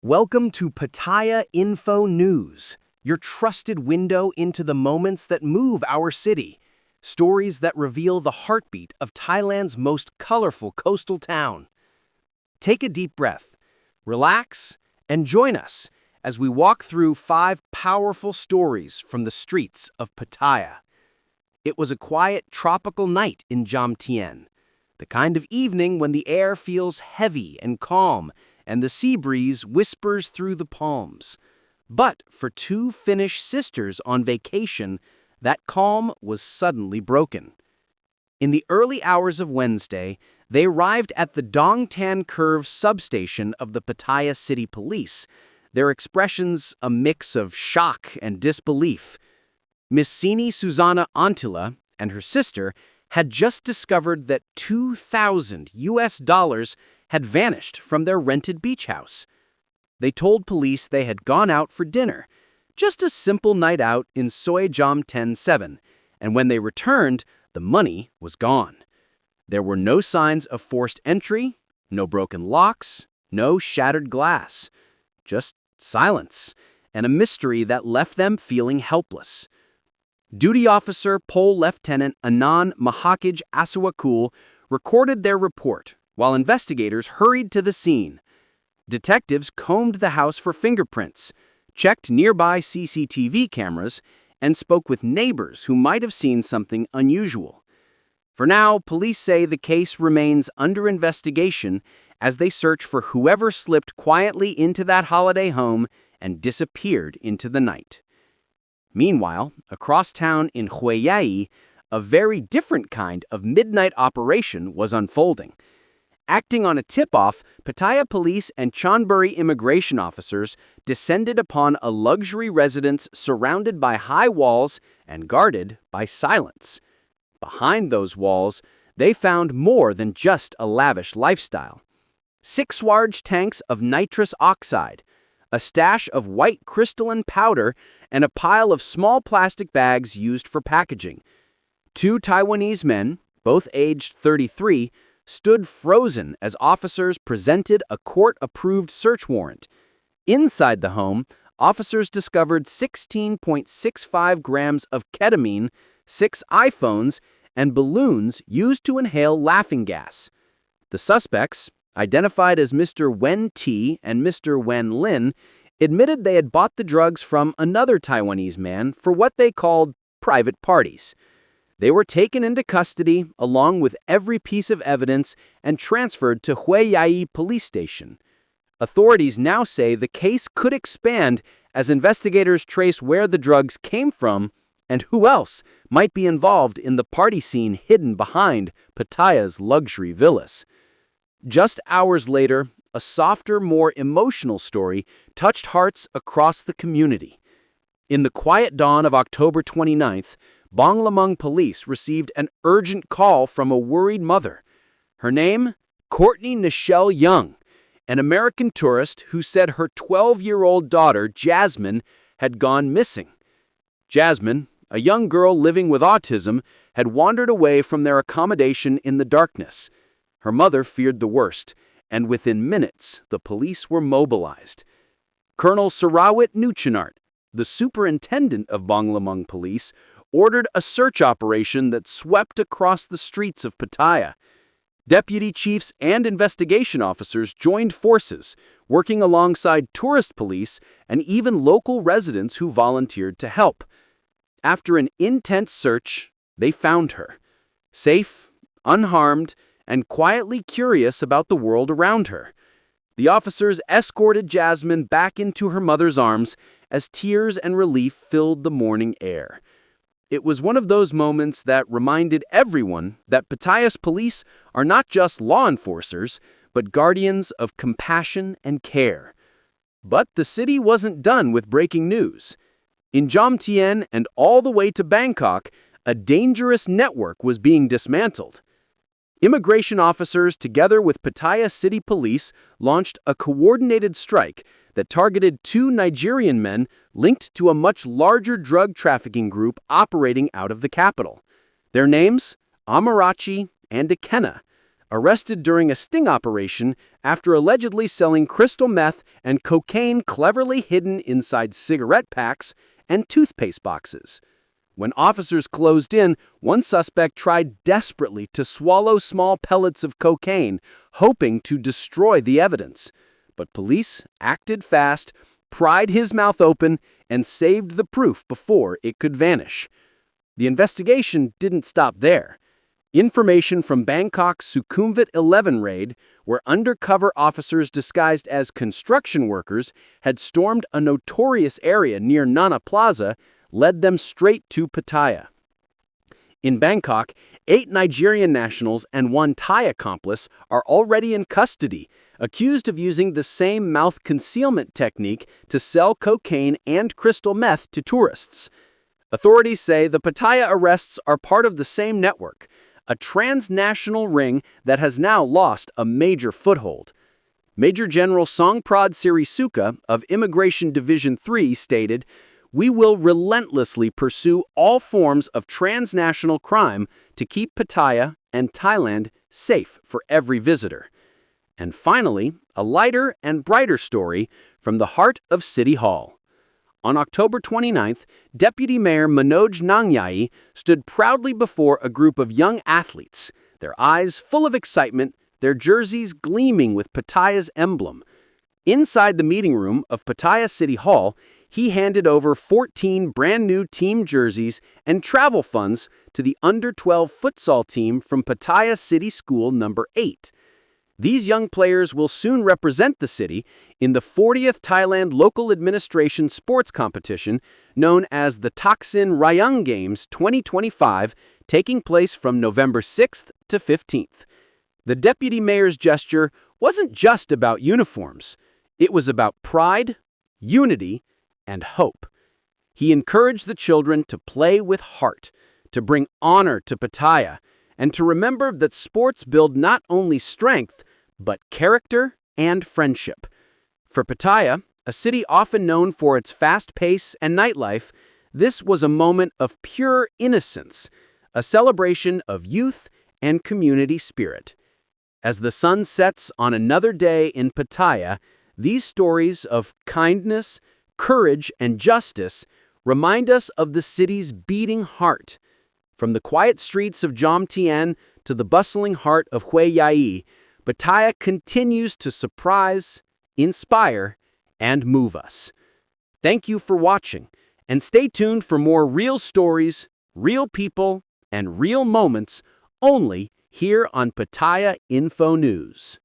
Welcome to Pattaya Info News, your trusted window into the moments that move our city. Stories that reveal the heartbeat of Thailand's most colorful coastal town. Take a deep breath, relax, and join us as we walk through 5 powerful stories from the streets of Pattaya. It was a quiet, tropical night in Jomtien, the kind of evening when the air feels heavy and calm, and the sea breeze whispers through the palms. But for 2 Finnish sisters on vacation, that calm was suddenly broken. In the early hours of Wednesday, they arrived at the Dongtan Curve substation of the Pattaya City Police, their expressions a mix of shock and disbelief. Miss Sini Susanna Antila and her sister had just discovered that $2,000 had vanished from their rented beach house. They told police they had gone out for dinner, just a simple night out in Soi Jomtien 7, and when they returned, the money was gone. There were no signs of forced entry, no broken locks, no shattered glass. Just silence, and a mystery that left them feeling helpless. Duty Officer Pole Lieutenant Anand Mahakij Asawakul recorded their report, while investigators hurried to the scene. Detectives combed the house for fingerprints, checked nearby CCTV cameras, and spoke with neighbors who might have seen something unusual. For now, police say the case remains under investigation as they search for whoever slipped quietly into that holiday home and disappeared into the night. Meanwhile, across town in Huay Yai, a very different kind of midnight operation was unfolding. Acting on a tip-off, Pattaya Police and Chonburi immigration officers descended upon a luxury residence surrounded by high walls and guarded by silence. Behind those walls, they found more than just a lavish lifestyle. 6 large tanks of nitrous oxide, a stash of white crystalline powder, and a pile of small plastic bags used for packaging. 2 Taiwanese men, both aged 33, stood frozen as officers presented a court-approved search warrant. Inside the home, officers discovered 16.65 grams of ketamine, 6 iPhones, and balloons used to inhale laughing gas. The suspects, identified as Mr. Wen T and Mr. Wen Lin, admitted they had bought the drugs from another Taiwanese man for what they called private parties. They were taken into custody along with every piece of evidence and transferred to Huay Yai police station. Authorities now say the case could expand as investigators trace where the drugs came from and who else might be involved in the party scene hidden behind Pattaya's luxury villas. Just hours later, a softer, more emotional story touched hearts across the community. In the quiet dawn of October 29th, Banglamung Police received an urgent call from a worried mother. Her name? Courtney Nichelle Young, an American tourist who said her 12-year-old daughter, Jasmine, had gone missing. Jasmine, a young girl living with autism, had wandered away from their accommodation in the darkness. Her mother feared the worst, and within minutes, the police were mobilized. Colonel Sarawit Nuchinart, the superintendent of Banglamung Police, ordered a search operation that swept across the streets of Pattaya. Deputy chiefs and investigation officers joined forces, working alongside tourist police and even local residents who volunteered to help. After an intense search, they found her, safe, unharmed, and quietly curious about the world around her. The officers escorted Jasmine back into her mother's arms as tears and relief filled the morning air. It was one of those moments that reminded everyone that Pattaya's police are not just law enforcers, but guardians of compassion and care. But the city wasn't done with breaking news. In Jomtien and all the way to Bangkok, a dangerous network was being dismantled. Immigration officers, together with Pattaya City Police, launched a coordinated strike that targeted 2 Nigerian men linked to a much larger drug trafficking group operating out of the capital. Their names? Amarachi and Ikenna. arrested during a sting operation after allegedly selling crystal meth and cocaine cleverly hidden inside cigarette packs and toothpaste boxes. When officers closed in, one suspect tried desperately to swallow small pellets of cocaine, hoping to destroy the evidence. But police acted fast, pried his mouth open, and saved the proof before it could vanish. The investigation didn't stop there. Information from Bangkok's Sukhumvit 11 raid, where undercover officers disguised as construction workers had stormed a notorious area near Nana Plaza, led them straight to Pattaya. In Bangkok, 8 Nigerian nationals and 1 Thai accomplice are already in custody, accused of using the same mouth concealment technique to sell cocaine and crystal meth to tourists. Authorities say the Pattaya arrests are part of the same network, a transnational ring that has now lost a major foothold. Major General Songprad Sirisuka of Immigration Division 3 stated, "We will relentlessly pursue all forms of transnational crime to keep Pattaya and Thailand safe for every visitor." And finally, a lighter and brighter story from the heart of City Hall. On October 29th, Deputy Mayor Manoj Nangyai stood proudly before a group of young athletes, their eyes full of excitement, their jerseys gleaming with Pattaya's emblem. Inside the meeting room of Pattaya City Hall, he handed over 14 brand-new team jerseys and travel funds to the under-12 futsal team from Pattaya City School Number 8. These young players will soon represent the city in the 40th Thailand Local Administration Sports Competition known as the Thaksin Rayong Games 2025, taking place from November 6th to 15th. The deputy mayor's gesture wasn't just about uniforms. It was about pride, unity, and hope. He encouraged the children to play with heart, to bring honor to Pattaya, and to remember that sports build not only strength, but character and friendship. For Pattaya, a city often known for its fast pace and nightlife, this was a moment of pure innocence, a celebration of youth and community spirit. As the sun sets on another day in Pattaya, these stories of kindness, courage, and justice remind us of the city's beating heart. From the quiet streets of Jomtien to the bustling heart of Huay Yai, Pattaya continues to surprise, inspire, and move us. Thank you for watching, and stay tuned for more real stories, real people, and real moments only here on Pattaya Info News.